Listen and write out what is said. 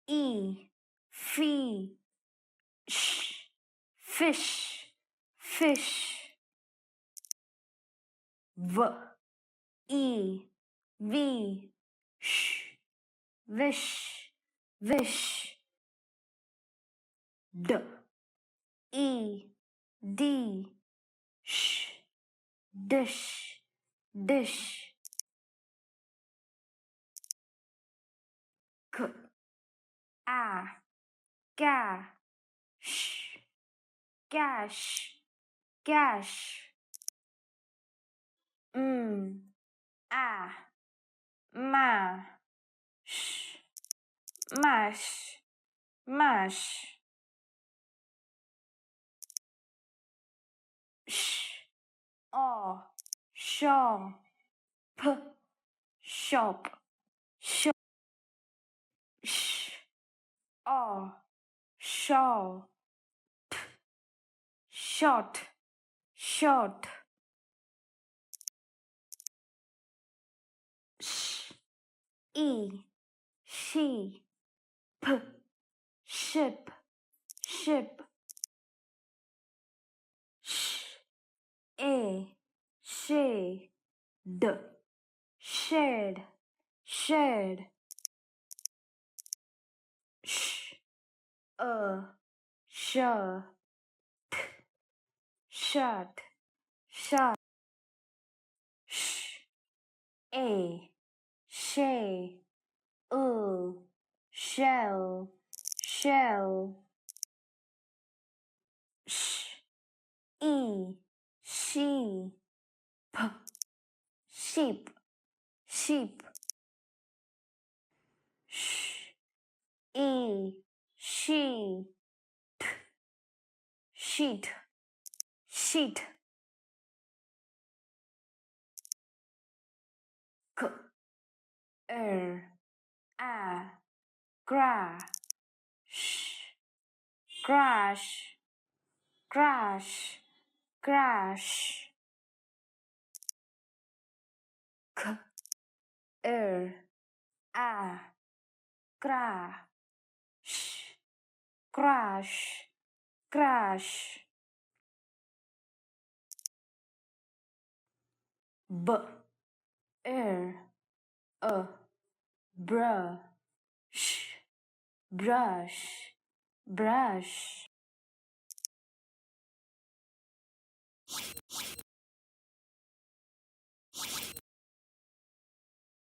E, fee, sh, fish, fish. V, e, v, sh, wish, wish. D, e, d, sh, dish, dish. K, a, ga, sh, gash, gash. A, ma, sh, mash, mash. Sh, o, shaw, p, shop, shop. Sh, o, shaw, p, short, short. Sh, e, she, p, ship, ship. Sh, a, she, d, shed, shed. Sh, sh, t, shut, shut. Sh, a, shay, shell, shell. Sh, e, she, p, sheep, sheep. Sh, e, she, t, sheet, sheet. K, a, gra, sh, crash, crash, crash. K, a, cra, sh, crash, crash. B, a, brush, brush, brush.